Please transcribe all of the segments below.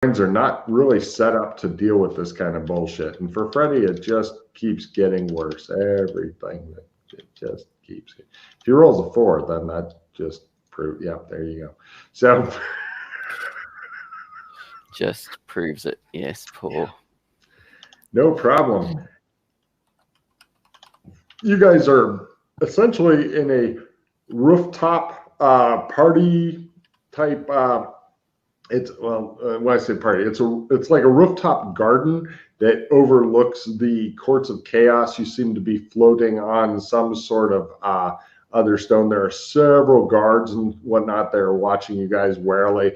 are not really set up to deal with this kind of bullshit. And for Freddy, it just keeps getting worse. Everything that it just keeps. If he rolls a 4, then that just proves. Yeah, there you go. So just proves it. Yes, poor. No problem. You guys are essentially in a rooftop party type. When I say party, it's like a rooftop garden that overlooks the courts of chaos. You seem to be floating on some sort of other stone. There are several guards and whatnot that are watching you guys warily,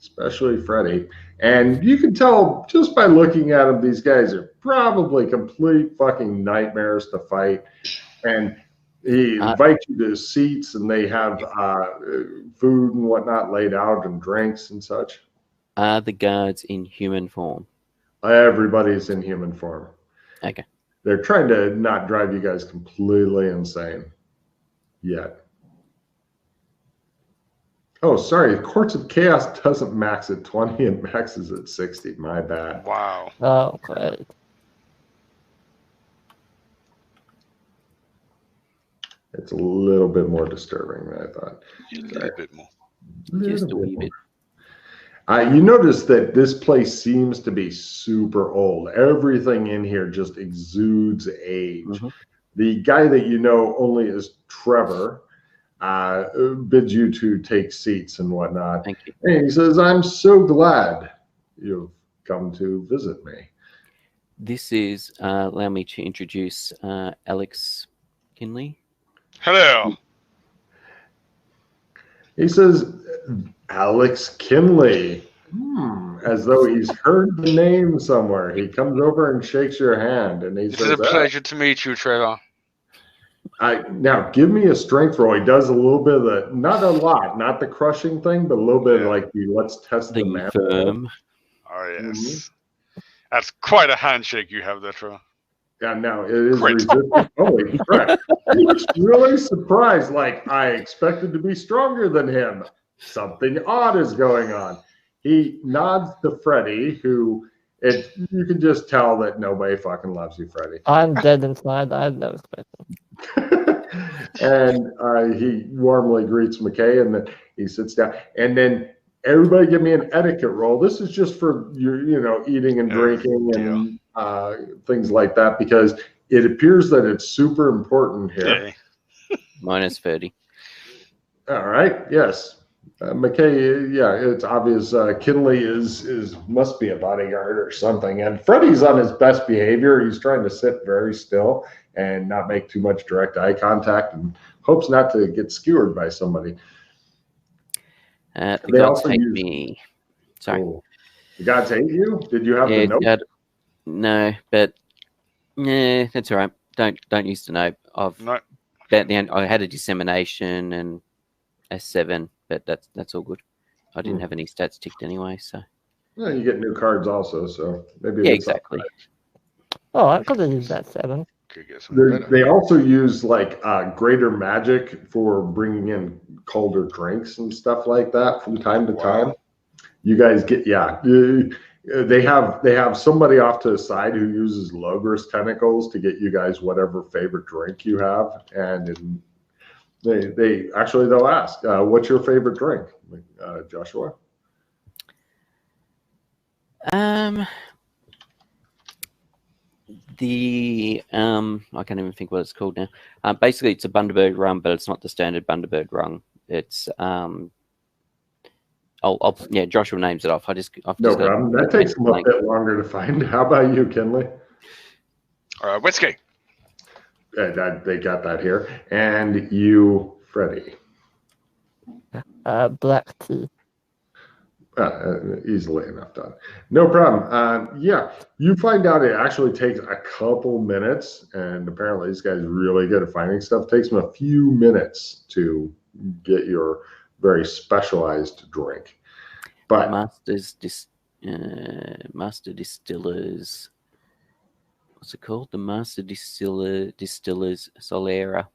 especially Freddy. And you can tell just by looking at them, these guys are probably complete fucking nightmares to fight. And he invites you to seats, and they have food and whatnot laid out and drinks and such. Are the guards in human form? Everybody's in human form. Okay. They're trying to not drive you guys completely insane yet. Oh, sorry. Courts of Chaos doesn't max at 20. It maxes at 60. My bad. Wow. Oh, great. It's a little bit more disturbing than I thought. Just a little bit more. Just a wee bit. You notice that this place seems to be super old. Everything in here just exudes age. Mm-hmm. The guy that you know only is Trevor. Bids you to take seats and whatnot. Thank you. And he says, "I'm so glad you've come to visit me." This is, allow me to introduce Alex Kinley. Hello. He says, "Alex Kinley," as though he's heard the name somewhere. He comes over and shakes your hand, and he says, "It's a pleasure to meet you, Trevor." Now give me a strength roll. He does a little bit of the, not a lot, not the crushing thing, but a little bit like the let's test the man. Firm. Oh yes, mm-hmm. That's quite a handshake you have there, Trevor. Yeah, no, it is resistance. Holy crap! He looks really surprised. Like, I expected to be stronger than him. Something odd is going on. He nods to Freddy, who you can just tell that nobody fucking loves you, Freddy. I'm dead inside. I had no expectation. And he warmly greets McKay, and then he sits down. And then everybody give me an etiquette roll. This is just for your, eating and drinking and things like that, because it appears that it's super important here. Minus 30. All right. Yes. McKay, it's obvious Kinley must be a bodyguard or something. And Freddy's on his best behavior. He's trying to sit very still and not make too much direct eye contact, and hopes not to get skewered by somebody. The gods hate me. Sorry. Oh, the gods hate you? Did you have the note? No, but that's all right. Don't use the note. I had a dissemination and a 7, but that's all good. I didn't have any stats ticked anyway, so. Well, you get new cards also, so maybe. Exactly. Oh, I could have used that 7. They also use like greater magic for bringing in colder drinks and stuff like that from time to time. You guys get they have somebody off to the side who uses Logris tentacles to get you guys whatever favorite drink you have, and they'll ask, "What's your favorite drink, Joshua?" I can't even think what it's called now. Basically, it's a Bundaberg rum, but it's not the standard Bundaberg rum. It's Joshua names it off. No problem. That takes them a bit longer to find. How about you, Kinley? Whiskey. They got that here. And you, Freddy? Black tea. Easily enough done. No problem. You find out it actually takes a couple minutes, and apparently this guy's really good at finding stuff. It takes him a few minutes to get your very specialized drink. But Master Distillers. What's it called? The Master Distillers Solera.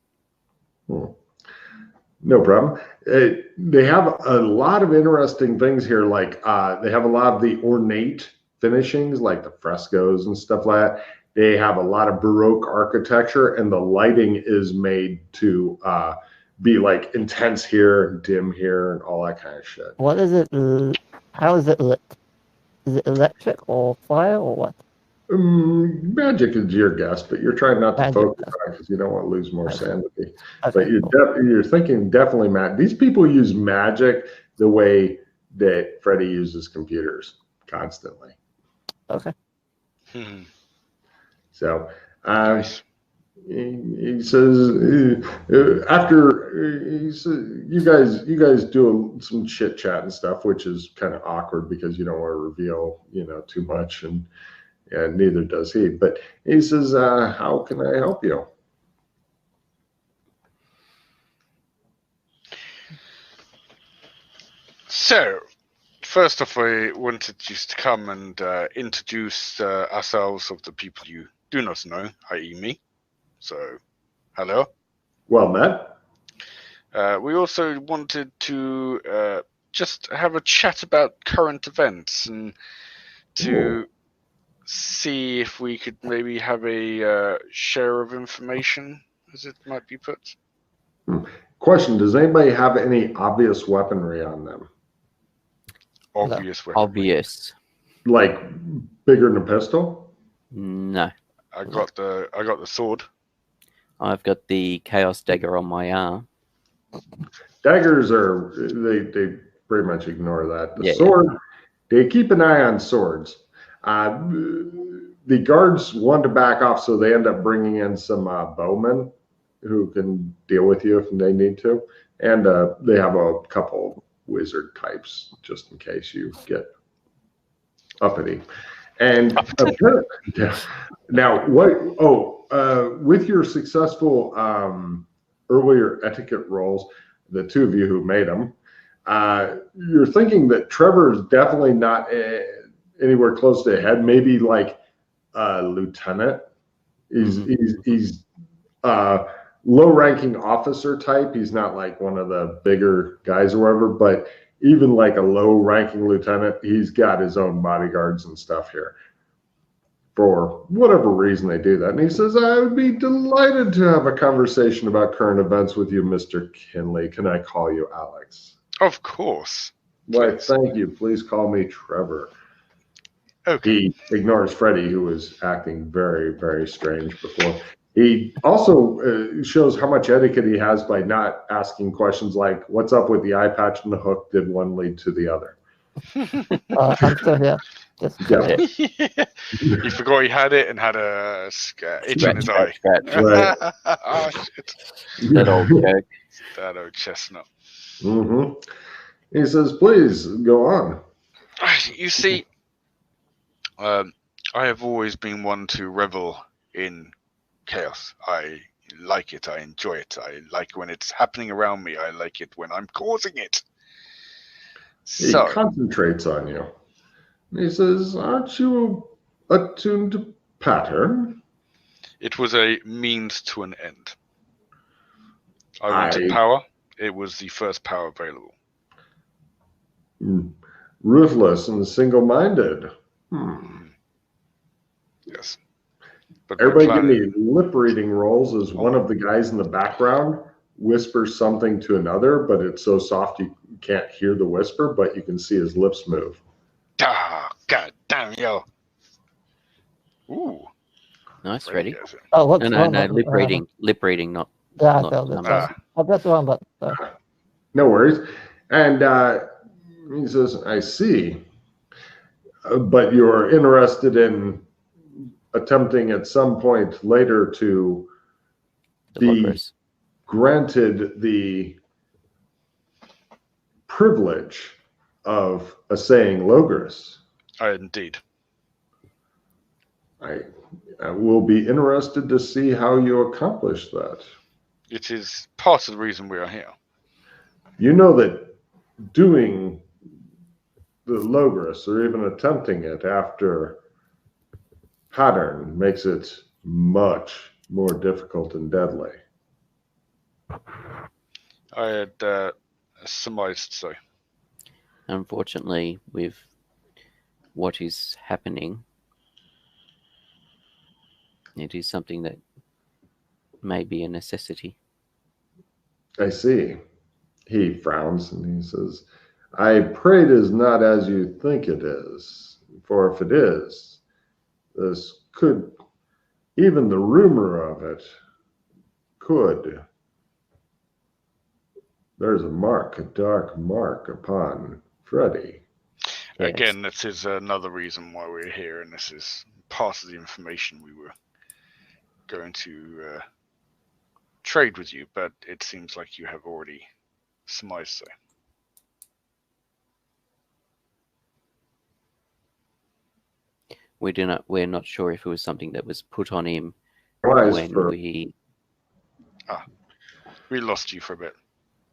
No problem. They have a lot of interesting things here. Like they have a lot of the ornate finishings, like the frescoes and stuff like that. They have a lot of Baroque architecture, and the lighting is made to be like intense here and dim here and all that kind of shit. What is it? How is it lit? Is it electric or fire or what? Magic is your guess, but you're trying not to Magic, focus yes. on it because you don't want to lose more sanity. Okay, But you're thinking definitely magic. These people use magic the way that Freddy uses computers constantly. Okay. So Nice. he says after he says, you guys do some chit chat and stuff, which is kind of awkward because you don't want to reveal too much, and neither does he. But he says, "How can I help you?" So, first off, I wanted just to come and introduce ourselves of the people you do not know, i.e. me. So, hello. Well met. We also wanted to just have a chat about current events and to see if we could maybe have a share of information, as it might be put. Question: does anybody have any obvious weaponry on them? Obvious weapon. Obvious. Like bigger than a pistol? No. I got the sword. I've got the Chaos Dagger on my arm. Daggers they pretty much ignore that. The Yeah, sword, they keep an eye on swords. The guards want to back off, so they end up bringing in some bowmen who can deal with you if they need to. And they have a couple wizard types just in case you get uppity. And now what? With your successful earlier etiquette rolls, the two of you who made them, you're thinking that Trevor is definitely not anywhere close to a head. Maybe like a lieutenant. He's low-ranking officer type. He's not like one of the bigger guys or whatever, but even like a low-ranking lieutenant, he's got his own bodyguards and stuff here. For whatever reason they do that. And he says, I would be delighted to have a conversation about current events with you, Mr. Kinley. Can I call you Alex? Of course. Why, thank you. Please call me Trevor. Okay. He ignores Freddie, who was acting very, very strange before. He also shows how much etiquette he has by not asking questions like, what's up with the eye patch and the hook? Did one lead to the other? I'm still here. He forgot he had it and had a itch in his eye. Right. Oh, shit. That old joke. That old chestnut. He says, please go on. You see, I have always been one to revel in chaos. I like it. I enjoy it. I like when it's happening around me. I like it when I'm causing it. He concentrates on you. He says, aren't you attuned to pattern? It was a means to an end. I wanted power. It was the first power available. Ruthless and single-minded. Yes. But everybody give me lip reading rolls as one of the guys in the background whispers something to another, but it's so soft you can't hear the whisper, but you can see his lips move. Ah, god damn, yo. Ooh. Nice, ready? Oh, what's No, lip reading. Lip reading, not. Yeah, I not failed it. numbers. I'll press the wrong button. No worries. And he says, I see. But you're interested in attempting at some point later to be granted the privilege of assaying Logris. Indeed. I will be interested to see how you accomplish that. It is part of the reason we are here. You know that doing the Logris, or even attempting it after pattern, makes it much more difficult and deadly. I had surmised so. Unfortunately, with what is happening, it is something that may be a necessity. I see. He frowns and he says, I pray it is not as you think it is, for if it is, this could, even the rumor of it could. There's a dark mark upon Freddy. Yes. Again, this is another reason why we're here, and this is part of the information we were going to trade with you, but it seems like you have already surmised so. We're not sure if it was something that was put on him We lost you for a bit.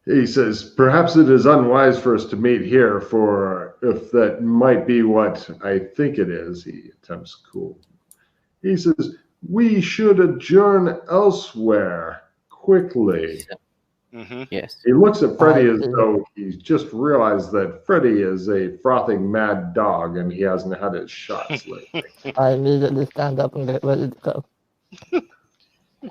He says, perhaps it is unwise for us to meet here, for if that might be what I think it is, he attempts cool. He says, we should adjourn elsewhere quickly. Mm-hmm. Yes. He looks at Freddy as though he's just realized that Freddy is a frothing mad dog and he hasn't had his shots lately. I immediately stand up and get ready to go.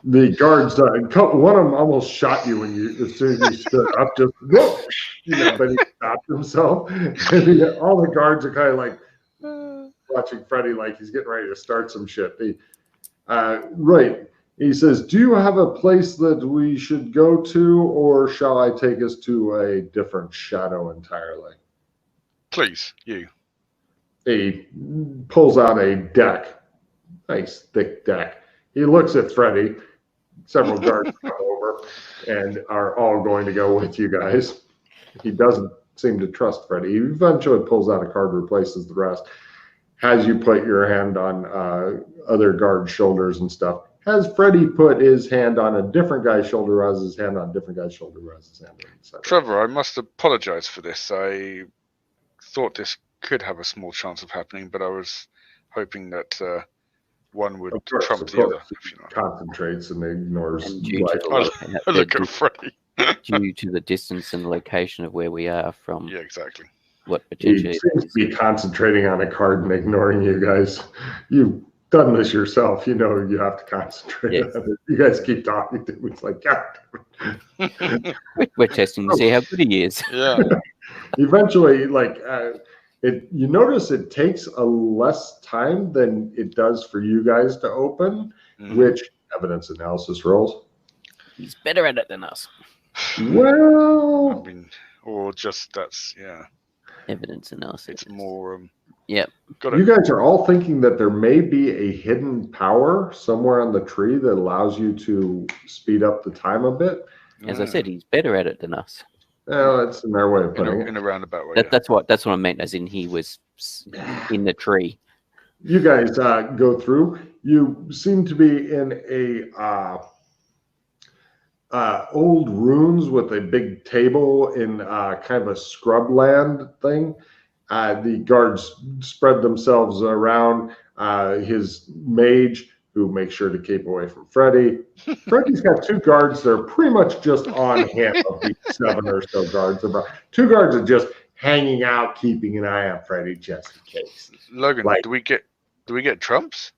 The guards, one of them almost shot you as soon as you stood up, just whoa, but he stopped himself. And all the guards are kind of like watching Freddy like he's getting ready to start some shit. Right. He says, do you have a place that we should go to, or shall I take us to a different shadow entirely? Please, you. He pulls out a deck. Nice thick deck. He looks at Freddy. Several guards come over and are all going to go with you guys. He doesn't seem to trust Freddy. He eventually pulls out a card, replaces the rest. Has you put your hand on other guard shoulders and stuff. Has Freddy put his hand on a different guy's shoulder, has his hand on a different guy's shoulder, has his hand on the side. Trevor, I must apologize for this. I thought this could have a small chance of happening, but I was hoping that one would trump the other. If you know. Concentrates and ignores. And I look at Freddy. Due to the distance and location of where we are from. Yeah, exactly. What potentially he seems to be concentrating on a card and ignoring you guys. You've done this yourself. You know you have to concentrate. Yes. On it. You guys keep talking to him. It's like, God. We're testing to see how good he is. Yeah. Eventually, you notice it takes a less time than it does for you guys to open, which evidence analysis rolls. He's better at it than us. Well, I mean, or just that's Evidence analysis. It's more. Yep. You guys are all thinking that there may be a hidden power somewhere on the tree that allows you to speed up the time a bit. As I said, he's better at it than us. Well, that's in their way of putting it. In a roundabout way. That's what I meant, as in he was in the tree. You guys go through. You seem to be in a old ruins with a big table in kind of a scrubland thing. The guards spread themselves around. His mage, who makes sure to keep away from Freddy. Freddy's got two guards that are pretty much just on him of the 7 or so guards. Two guards are just hanging out, keeping an eye on Freddy just in case. Logan, do we get trumps?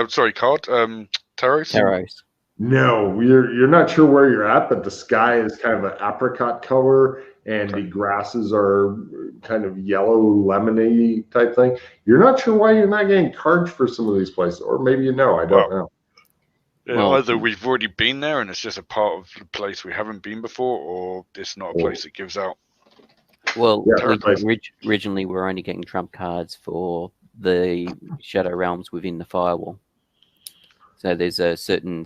Sorry, card. Taros. Taros. No, you're not sure where you're at, but the sky is kind of an apricot color, and the grasses are kind of yellow, lemony type thing. You're not sure why you're not getting cards for some of these places, or maybe you know. I don't know. Well, either we've already been there and it's just a part of the place we haven't been before, or it's not a place that gives out. Well, originally we were only getting trump cards for the Shadow Realms within the firewall. So there's a certain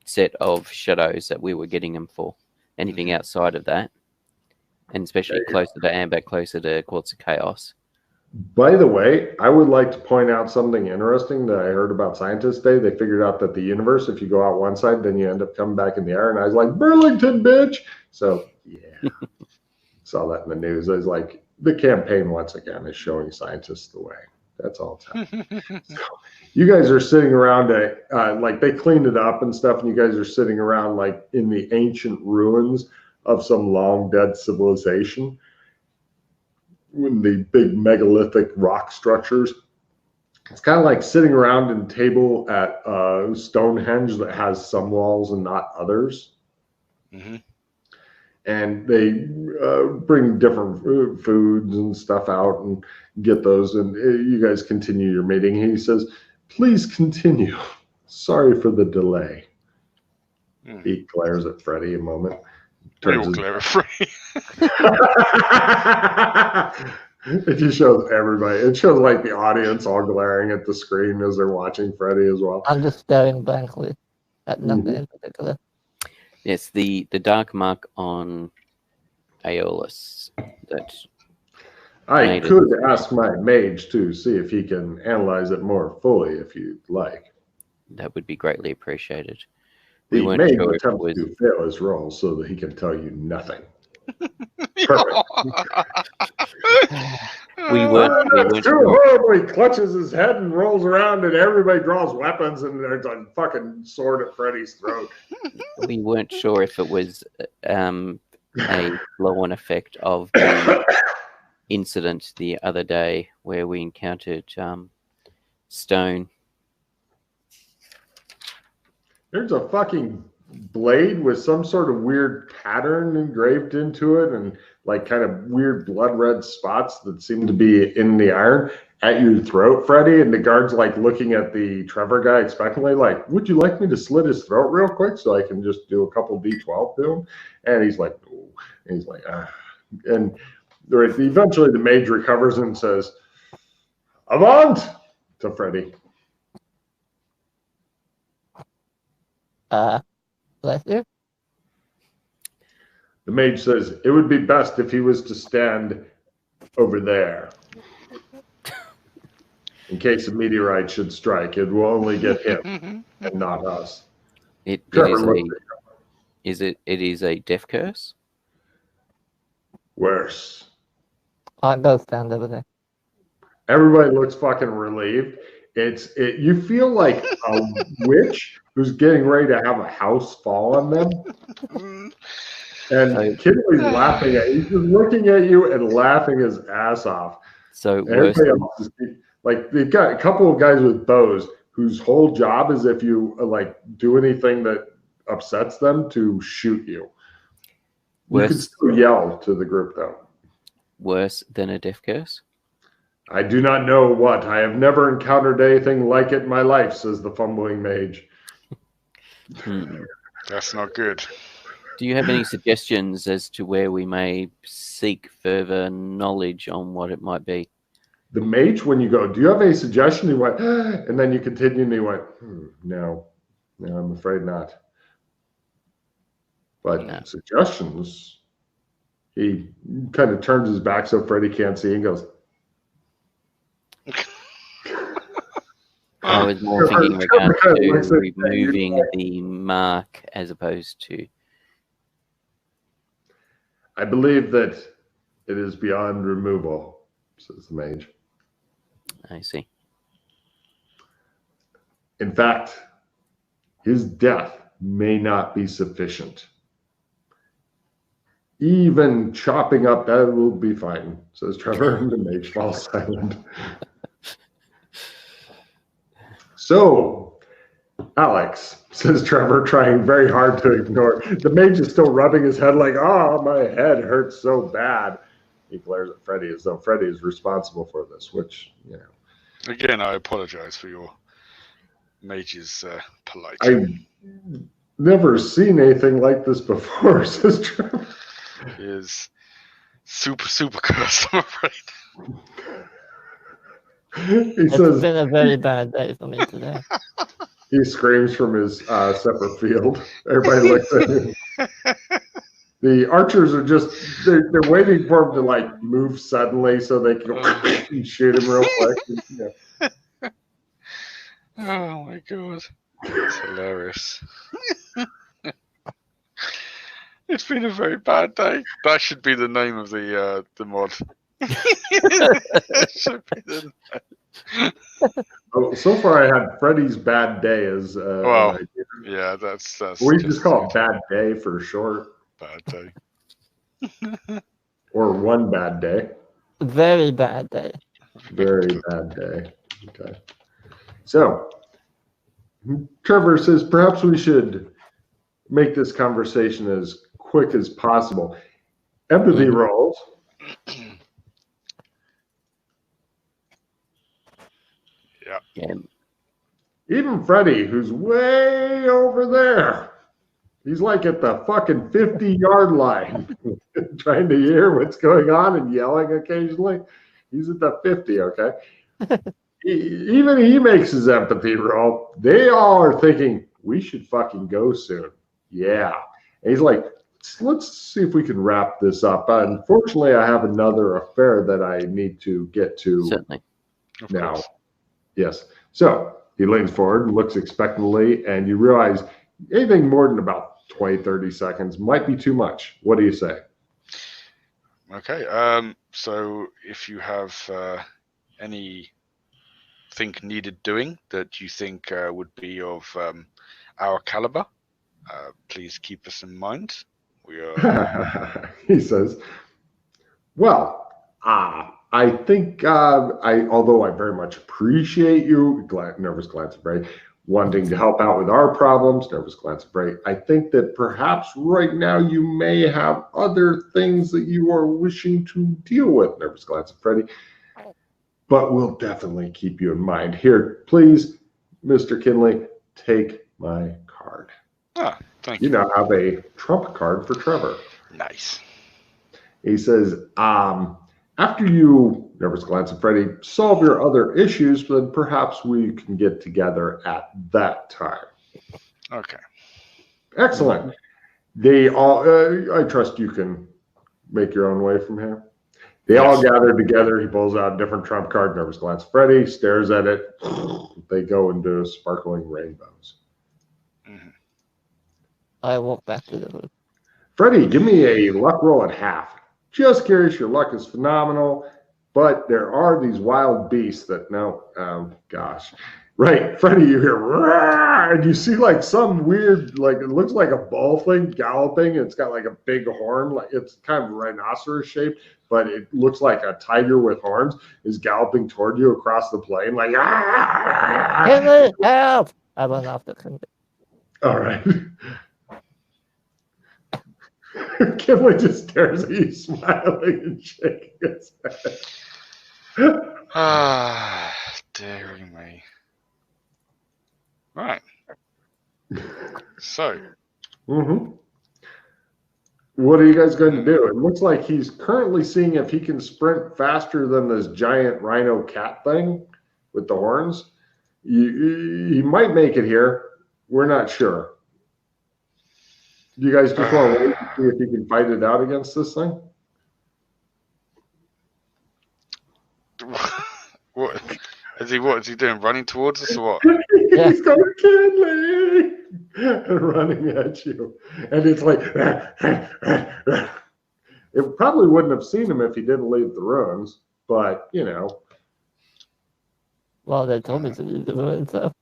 set of shadows that we were getting them for. Anything outside of that, and especially closer to Amber, closer to Quartz of Chaos. By the way, I would like to point out something interesting that I heard about Scientist Day. They figured out that the universe, if you go out one side, then you end up coming back in the air. And I was like, Burlington, bitch. So, yeah. Saw that in the news. I was like, the campaign, once again, is showing scientists the way. That's all it's so, you guys are sitting around, like they cleaned it up and stuff, and you guys are sitting around like in the ancient ruins of some long dead civilization. When the big megalithic rock structures. It's kind of like sitting around in a table at Stonehenge that has some walls and not others. Mm-hmm. And they bring different foods and stuff out and get those. And you guys continue your meeting. He says, "Please continue. Sorry for the delay." He glares at Freddy a moment. Glare at Freddy. It just shows everybody. It shows like the audience all glaring at the screen as they're watching Freddy as well. I'm just staring blankly at nothing in particular. Yes, the dark mark on Aeolus that I could ask my mage to see if he can analyze it more fully if you'd like. That would be greatly appreciated. The mage attempts to fail his roll so that he can tell you nothing. Perfect. we weren't too horrible. He clutches his head and rolls around, and everybody draws weapons, and there's a fucking sword at Freddy's throat. We weren't sure if it was a blow-on effect of the incident the other day where we encountered stone. There's a fucking blade with some sort of weird pattern engraved into it and like kind of weird blood red spots that seem to be in the iron at your throat, Freddy. And the guard's like looking at the Trevor guy expectantly, like, "Would you like me to slit his throat real quick so I can just do a couple D12 to him?" And he's like, "No." And he's like, "Ah." And eventually the mage recovers and says, "Avant!" to Freddy. Bless you. The mage says, "It would be best if he was to stand over there. In case a meteorite should strike, it will only get him and not us." It is a death curse? Worse. I'll go stand over there. Everybody looks fucking relieved. You feel like a witch who's getting ready to have a house fall on them. And Kidley's laughing at you. He's just looking at you and laughing his ass off. So everybody else is, like, they've got a couple of guys with bows whose whole job is if you like do anything that upsets them to shoot you. You can still yell to the group though. Worse than a death curse? "I do not know what. I have never encountered anything like it in my life," says the fumbling mage. That's not good. Do you have any suggestions as to where we may seek further knowledge on what it might be? The mage, when you go, "Do you have any suggestion?" He went, and then you continue, and he went, No, I'm afraid not. But suggestions, he kind of turns his back so Freddy can't see and goes, I was more thinking in regards to removing the mark as opposed to... "I believe that it is beyond removal," says the mage. I see. "In fact, his death may not be sufficient. Even chopping up, that will be fine," says Trevor, and the mage falls silent. "So, Alex," says Trevor, trying very hard to ignore. The mage is still rubbing his head like, "Oh, my head hurts so bad." He glares at Freddy as though Freddy is responsible for this, which, you know. Again, I apologize for your mage's polite. I've never seen anything like this before, says Trevor. He is super cursed, I'm afraid. It's been a very bad day for me today. He screams from his separate field. Everybody looks at him. The archers are they're waiting for him to like move suddenly so they can shoot him real quick. Oh my god. That's hilarious. It's been a very bad day. That should be the name of the mod. Should be the name. So far, I had Freddys Bad Day as well, yeah, that's we just call it Bad Day for short. Bad Day. Or one bad day. Very bad day. Very bad day. Okay. So, Trevor says perhaps we should make this conversation as quick as possible. Empathy rolls. Yeah. Even Freddy, who's way over there, he's like at the fucking 50-yard line, trying to hear what's going on and yelling occasionally. He's at the 50, okay? Even he makes his empathy roll. They all are thinking, we should fucking go soon. Yeah. And he's like, let's see if we can wrap this up. Unfortunately, I have another affair that I need to get to. Certainly. Now. Yes. So he leans forward and looks expectantly, and you realize anything more than about 20, 30 seconds might be too much. What do you say? Okay. So if you have anything needed doing that you think would be of our caliber, please keep us in mind. We are. He says, well, I think, although I very much appreciate you, nervous glance of Bray, wanting to help out with our problems, nervous glance of Bray, I think that perhaps right now you may have other things that you are wishing to deal with, nervous glance of Freddy, but we'll definitely keep you in mind. Here, please, Mr. Kinley, take my card. Thank you. You now have a trump card for Trevor. Nice. He says, after you, nervous glance at Freddy, solve your other issues, then perhaps we can get together at that time. Okay. Excellent. They all, I trust you can make your own way from here. They all gather together. He pulls out a different trump card. Nervous glance at Freddy, stares at it. They go into sparkling rainbows. Mm-hmm. I walk back to the room. Freddy, give me a luck roll at half. Just curious, your luck is phenomenal, but there are these wild beasts that gosh. Right, Freddy, you hear, Rawr! And you see like some weird, like it looks like a ball thing galloping. It's got like a big horn, like it's kind of rhinoceros shaped, but it looks like a tiger with horns is galloping toward you across the plain, like Kinley, help! I run after Kinley. All right. Kinley just stares at you, smiling and shaking his head. Dearie me. Right. So. What are you guys going to do? It looks like he's currently seeing if he can sprint faster than this giant rhino cat thing with the horns. He might make it here. We're not sure. You guys just want to wait to see if you can fight it out against this thing? What is he doing? Running towards us or what? He's going Kinley running at you. And it's like it probably wouldn't have seen him if he didn't leave the ruins, but you know. Well, they told me to leave the ruins, so.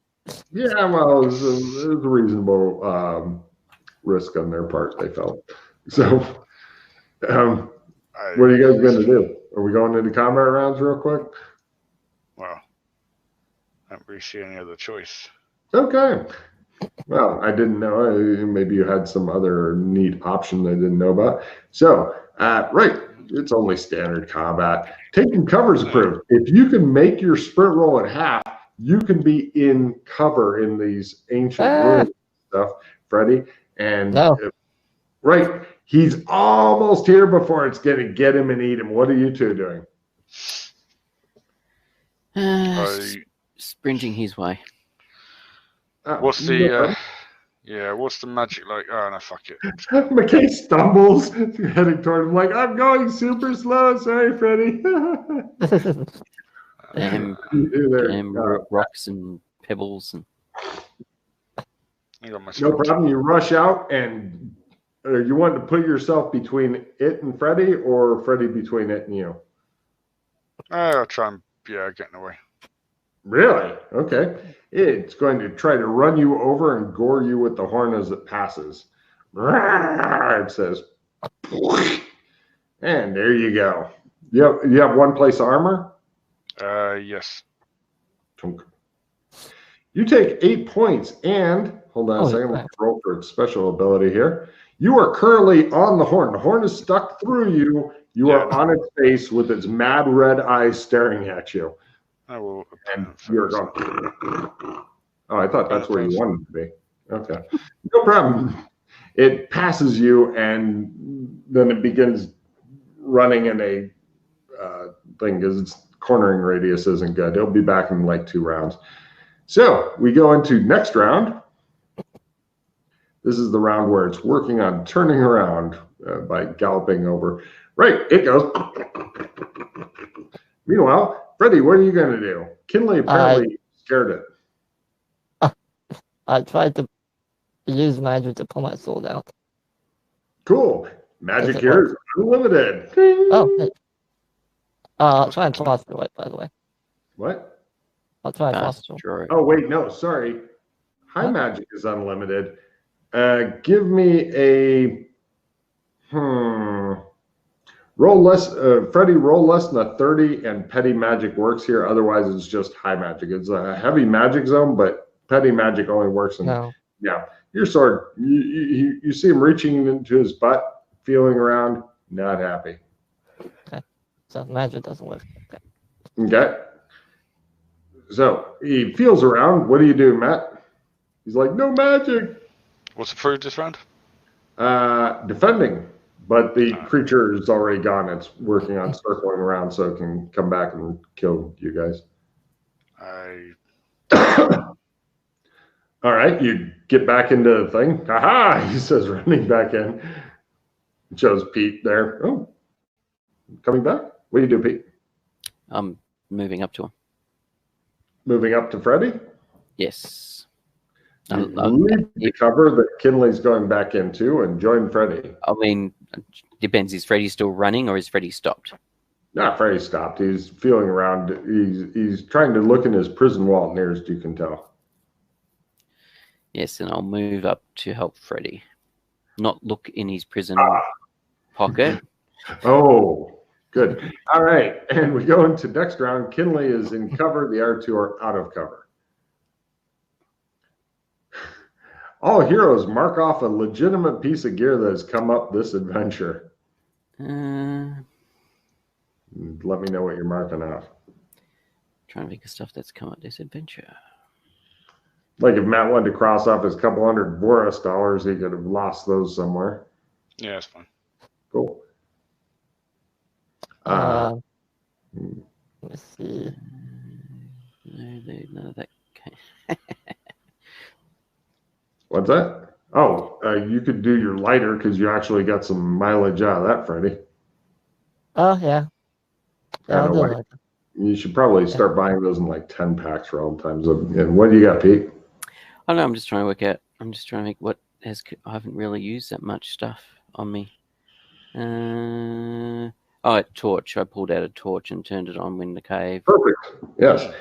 Yeah, well, it was a reasonable risk on their part, they felt. So, what are you guys going to do? Are we going into combat rounds real quick? Well, I don't really see any other choice. Okay. Well, I didn't know. Maybe you had some other neat option I didn't know about. So, right, it's only standard combat. Taking cover is approved. If you can make your sprint roll at half, you can be in cover in these ancient ruins stuff, Freddy. And right, he's almost here before it's going to get him and eat him. What are you two doing? Sprinting his way. What's the what's the magic like? Oh no, fuck it. McKay stumbles, heading toward him like, I'm going super slow. Sorry, Freddy. Rocks and pebbles and. No problem. You rush out, and you want to put yourself between it and Freddy, or Freddy between it and you? I'll try and get in the way. Really? Okay. It's going to try to run you over and gore you with the horn as it passes. It says. And there you go. You have one place armor? Yes. You take 8 points and, hold on a second, let's roll for its special ability here. You are currently on the horn. The horn is stuck through you. You are on its face with its mad red eyes staring at you. I will. And you're going. Oh, I thought that's where you wanted to be. Okay. No problem. It passes you, and then it begins running in a thing because its cornering radius isn't good. It'll be back in like 2 rounds. So we go into next round. This is the round where it's working on turning around by galloping over. Right, it goes. Meanwhile, Freddy, what are you going to do? Kinley apparently scared it. I tried to use magic to pull my sword out. Cool. Magic here is unlimited. Oh, I'll try and toss through it, by the way. What? I'll try and toss through it. Oh, wait, no, sorry. High magic is unlimited. Give me a... Roll less, Freddy, roll less than a 30, and petty magic works here. Otherwise, it's just high magic. It's a heavy magic zone, but petty magic only works in... No. Yeah, your sword, you see him reaching into his butt, feeling around, not happy. Okay, so magic doesn't work. Okay. So he feels around. What do you do, Matt? He's like, no magic. What's approved this round? Defending. But the creature is already gone. It's working on circling around so it can come back and kill you guys. All right, you get back into the thing. Haha, he says, running back in. Shows Pete there. Oh, coming back? What do you do, Pete? I'm moving up to him. Moving up to Freddy? Yes. Leave the cover that Kinley's going back into and join Freddy. I mean, depends. Is Freddy still running or is Freddy stopped? No, Freddy stopped. He's feeling around. He's trying to look in his prison wall nearest you can tell. Yes, and I'll move up to help Freddy. Not look in his prison pocket. Oh, good. All right, and we go into next round. Kinley is in cover. The other two are out of cover. All heroes mark off a legitimate piece of gear that has come up this adventure. Let me know what you're marking off. Trying to think of stuff that's come up this adventure. Like if Matt wanted to cross off his couple hundred Boris dollars, he could have lost those somewhere. Yeah, that's fine. Cool. Let's see. No, that. What's that? Oh, you could do your lighter because you actually got some mileage out of that, Freddy. Oh, yeah. I'll do it. You should probably start buying those in like 10 packs for all times. And what do you got, Pete? I don't know. I'm just trying to work out. I'm just trying to make what has. I haven't really used that much stuff on me. A torch. I pulled out a torch and turned it on in the cave. Perfect. Yes.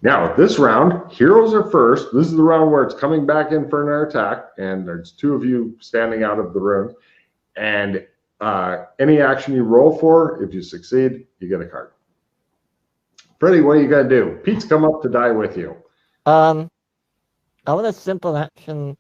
Now, this round, heroes are first. This is the round where it's coming back in for another attack, and there's 2 of you standing out of the room. And any action you roll for, if you succeed, you get a card. Freddy, what are you going to do? Pete's come up to die with you. I want a simple action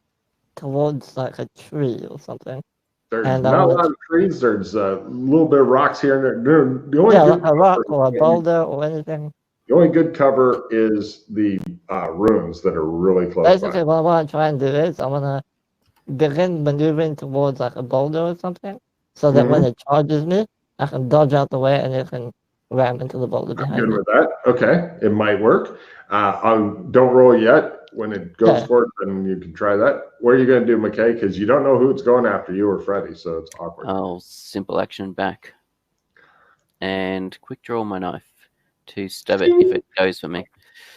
towards like a tree or something. There's not a lot of trees. There's a little bit of rocks here and there. The only like a rock or a boulder or anything. The only good cover is the ruins that are really close. Basically, what I want to try and do is I want to begin maneuvering towards like a boulder or something, so that when it charges me, I can dodge out the way and it can ram into the boulder behind me. Good with that. Okay, it might work. Don't roll yet. When it goes forward, then you can try that. What are you going to do, McKay? Because you don't know who it's going after, you or Freddy, so it's awkward. Oh, simple action back. And quick draw my knife to stab it if it goes for me.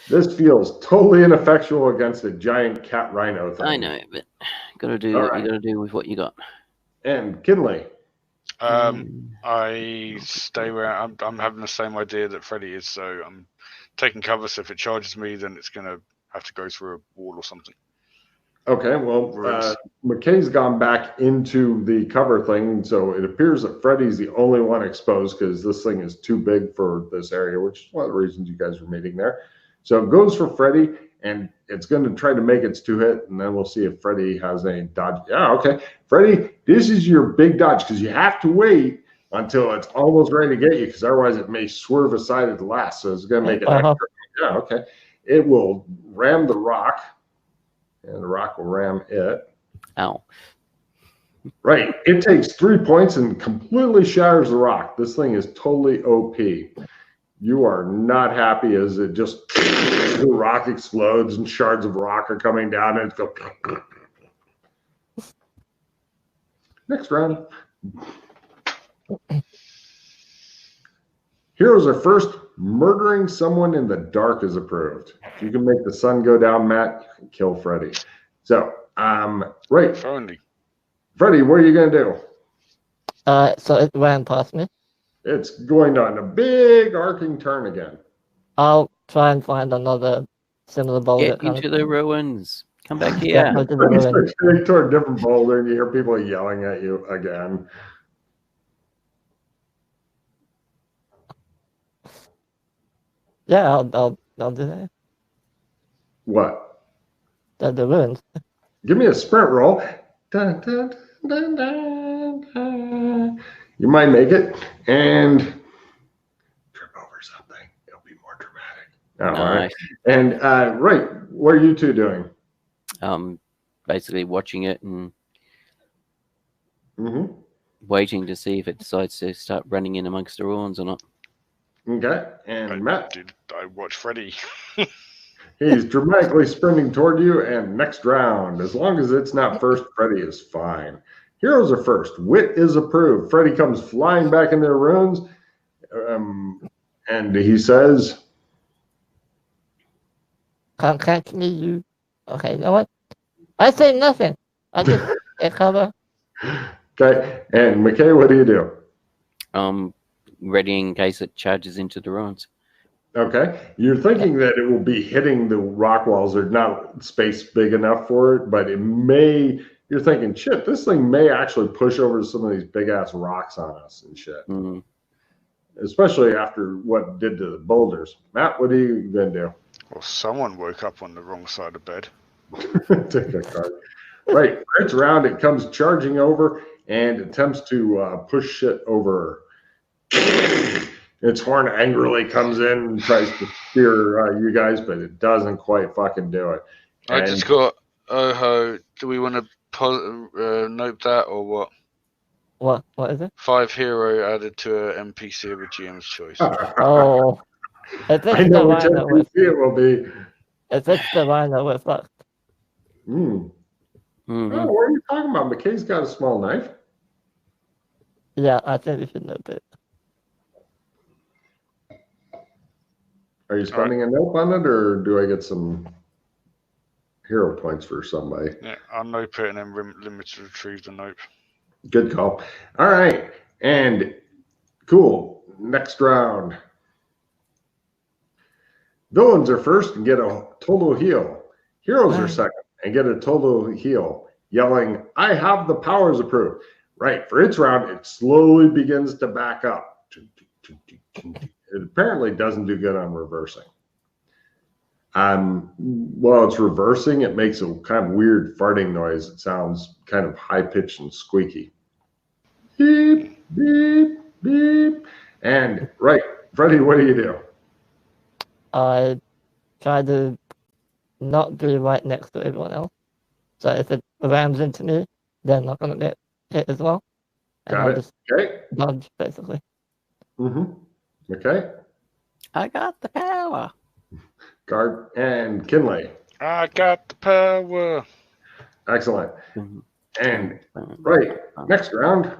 This feels totally ineffectual against a giant cat rhino thing. I know, but gotta do what you gotta do with what you got. And Kinley. I stay where I'm having the same idea that Freddy is, so I'm taking cover, so if it charges me, then it's gonna have to go through a wall or something. Okay, well, McKay's gone back into the cover thing, so it appears that Freddy's the only one exposed because this thing is too big for this area, which is one of the reasons you guys were meeting there. So it goes for Freddy, and it's going to try to make its 2-hit, and then we'll see if Freddy has any dodge. Yeah, okay. Freddy, this is your big dodge because you have to wait until it's almost ready to get you because otherwise it may swerve aside at the last. So it's going to make it extra. Yeah, okay. It will ram the rock. And the rock will ram it. Ow. Right. It takes 3 points and completely shatters the rock. This thing is totally OP. You are not happy as it just, the rock explodes and shards of rock are coming down and it's go. Next round. Heroes are first. Murdering someone in the dark is approved. If you can make the sun go down, Matt, you can kill Freddy. So, right. Freddy, what are you going to do? So it ran past me. It's going on a big arcing turn again. I'll try and find another similar boulder. Get into the ruins. Come back here. Yeah, into the ruins. You're toward a different boulder and you hear people yelling at you again. Yeah, I'll do that. What? The ruins. Give me a sprint roll. Dun, dun, dun, dun, dun. You might make it and trip over something. It'll be more dramatic. Oh, all right. And right, what are you two doing? Basically watching it and waiting to see if it decides to start running in amongst the ruins or not. Okay, and Matt? I watch Freddy. He's dramatically sprinting toward you, and next round, as long as it's not first, Freddy is fine. Heroes are first. Wit is approved. Freddy comes flying back in their ruins, and he says, Can't catch me, you. Okay, you know what? I say nothing. I just get cover. Okay, and McKay, what do you do? Ready in case it charges into the ruins. Okay, you're thinking that it will be hitting the rock walls. There's not space big enough for it, but it may. You're thinking, shit, this thing may actually push over some of these big ass rocks on us and shit. Especially after what it did to the boulders. Matt, what are you gonna do? Well, someone woke up on the wrong side of bed. Take a card. Right, it's around. It comes charging over and attempts to push shit over. Its horn angrily comes in and tries to steer you guys, but it doesn't quite fucking do it. I just got, do we want to note that or what? What is it? 5 hero added to an NPC of a GM's choice. Oh. If it's I know the which rhino NPC it will be. If it's the rhino, we're fucked. Oh, what are you talking about? McKay's got a small knife. Yeah, I think we should note it. Are you spending a nope on it, or do I get some hero points for somebody? Yeah, I'll nope it and then limit to retrieve the nope. Good call. All right, and cool. Next round. Villains are first and get a total heal. Heroes are second and get a total heal, yelling, "I have the powers approved." Right, for its round, it slowly begins to back up. It apparently doesn't do good on reversing. While it's reversing, it makes a kind of weird farting noise. It sounds kind of high-pitched and squeaky. Beep, beep, beep. And, right, Freddy, what do you do? I try to not be right next to everyone else. So if it rams into me, they're not going to get hit as well. And Got I'll it. just Okay. dodge, basically. Okay. I got the power. Guard and Kinley. I got the power. Excellent. And right, next round.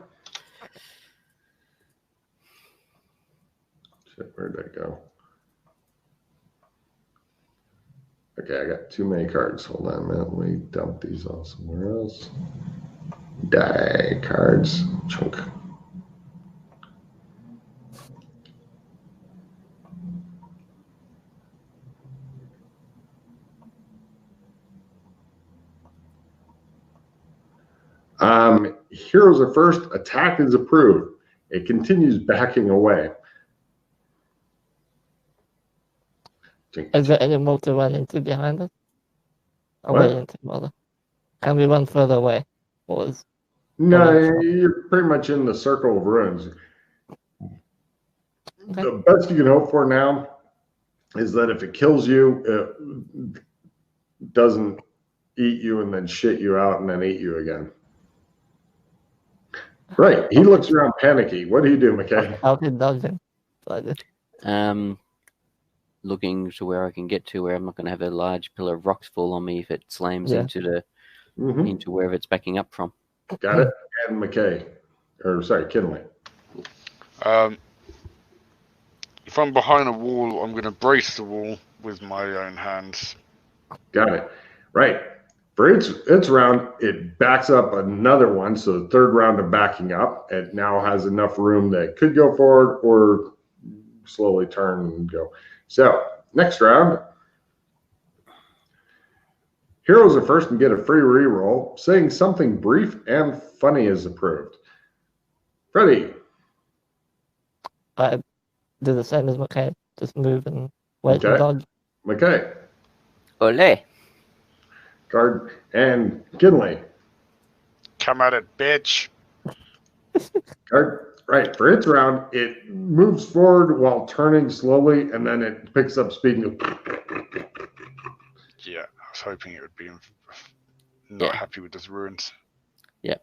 Shit, where'd that go? Okay, I got too many cards. Hold on a minute. Let me dump these all somewhere else. Die cards. Chunk. Heroes are first. Attack is approved. It continues backing away. Is there any more to run into behind us? Away into mother. Can we run further away? No, you're pretty much in the circle of ruins. Okay. The best you can hope for now is that if it kills you, it doesn't eat you and then shit you out and then eat you again. Right. He looks around panicky. What do you do, McKay? How can dodging? Looking to where I can get to where I'm not going to have a large pillar of rocks fall on me if it slams into the into wherever it's backing up from. Got it. And McKay. Kinley. If I'm behind a wall, I'm going to brace the wall with my own hands. Got it. Right. For its round, it backs up another one. So the third round of backing up, it now has enough room that it could go forward or slowly turn and go. So next round, heroes are first and get a free reroll. Saying something brief and funny is approved. Freddy. I do the same as McKay. Just move and wait and dodge. McKay. Ole. Guard and Kinley. Come at it, bitch. Guard. Right. For its round, it moves forward while turning slowly, and then it picks up speed. And yeah, I was hoping it would be not happy with those ruins. Yeah.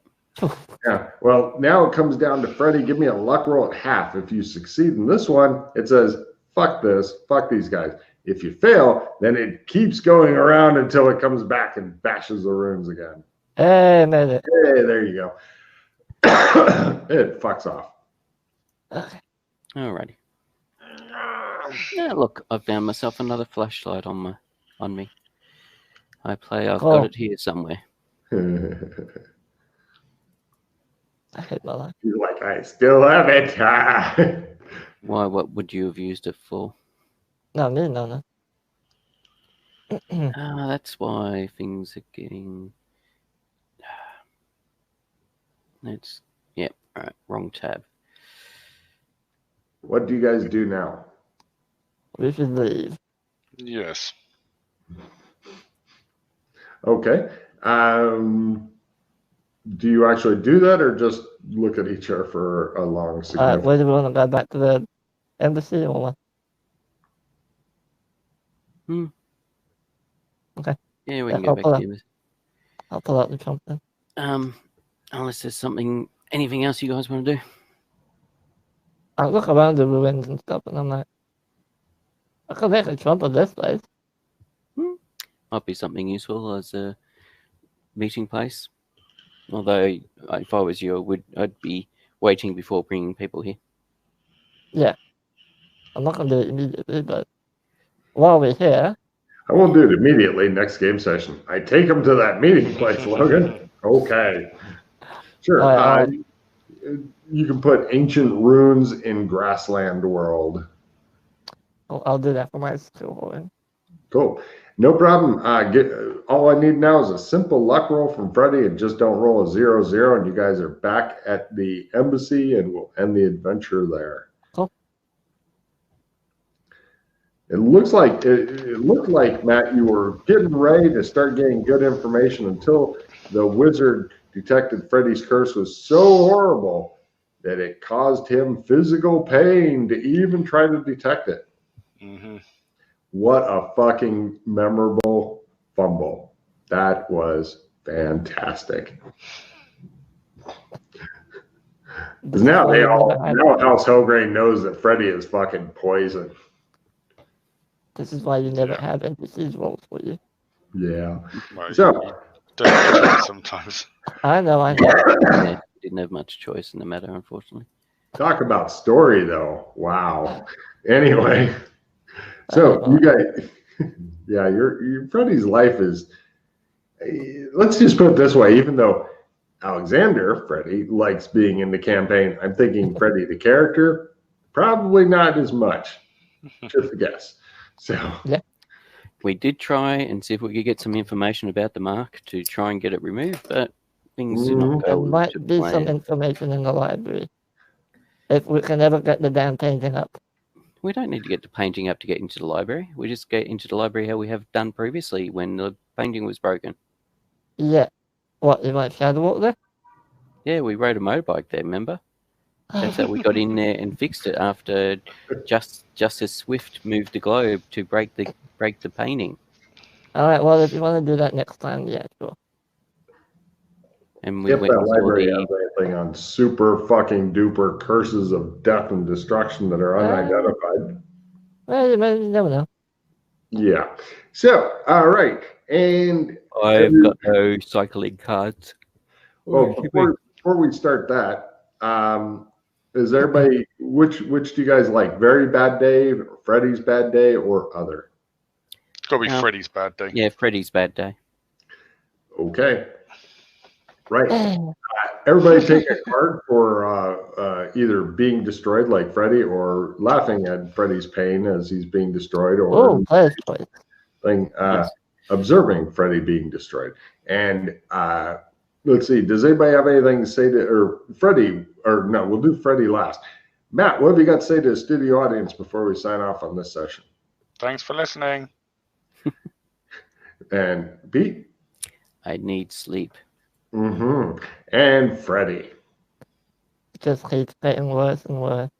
Yeah. Well, now it comes down to Freddy. Give me a luck roll at half. If you succeed in this one, it says, fuck this, fuck these guys. If you fail, then it keeps going around until it comes back and bashes the ruins again. Hey, there you go. It fucks off. Alrighty. Yeah, look, I found myself another flashlight on me. I've got it here somewhere. I hate my life. You're like, I still have it. Why? What would you have used it for? No, me, no. That's why things are getting. All right, wrong tab. What do you guys do now? We should leave. Yes. Okay. Do you actually do that or just look at each other for a long significant? Where do we want to go back to the embassy or what? Okay. Yeah, we can go back to the embassy. I'll pull out the trunk then. Unless there's anything else you guys want to do? I look around the ruins and stuff, and I'm like, I could make a trump of this place. Might be something useful as a meeting place. Although, if I was you, I'd be waiting before bringing people here. Yeah. I'm not going to do it immediately, but while we're here... I won't do it immediately next game session. I take them to that meeting place, Logan. Okay. Sure. You can put ancient ruins in Grassland World. I'll do that for my skill holding. Cool. No problem. All I need now is a simple luck roll from Freddy, and just don't roll a 0-0, and you guys are back at the embassy, and we'll end the adventure there. Cool. It looked like, Matt, you were getting ready to start getting good information until the wizard detected Freddy's curse was so horrible that it caused him physical pain to even try to detect it. Mm-hmm. What a fucking memorable fumble. That was fantastic. Now House Helgrain knows that Freddy is fucking poison. This is why you never have NPCs rolls for you. Yeah. Well, so sometimes. I know. Yeah, didn't have much choice in the matter, unfortunately. Talk about story, though. Wow. Anyway, so you guys, yeah, your Freddy's life is. Let's just put it this way: even though Alexander Freddy likes being in the campaign, I'm thinking Freddy the character probably not as much. Just a guess. So yeah. We did try and see if we could get some information about the mark to try and get it removed, but Things do not There go might to be some plan. information in the library. If we can ever get the damn painting up. We don't need to get the painting up to get into the library. We just get into the library how we have done previously when the painting was broken. Yeah. What, you might shadow walk there? Yeah, we rode a motorbike there, remember? That's how we got in there and fixed it after Justice Swift moved the globe to break the painting. Alright, well, if you want to do that next time, yeah, sure. And we If went that and saw library the... has anything on super fucking duper curses of death and destruction that are unidentified. Well, you never know. Yeah. So, all right. And I've got no cycling cards. well, before we start that, is everybody which do you guys like? Very Bad Day, Freddy's Bad Day, or other? It's got to be Freddys Bad Day. Yeah, Freddys Bad Day. Okay. Right. Everybody take a card for either being destroyed like Freddy or laughing at Freddy's pain as he's being destroyed, or observing Freddy being destroyed. And let's see, does anybody have anything to say to, or Freddy, or no, we'll do Freddy last. Matt, what have you got to say to the studio audience before we sign off on this session? Thanks for listening. And Pete? I need sleep. And Freddy? It just keeps getting worse and worse.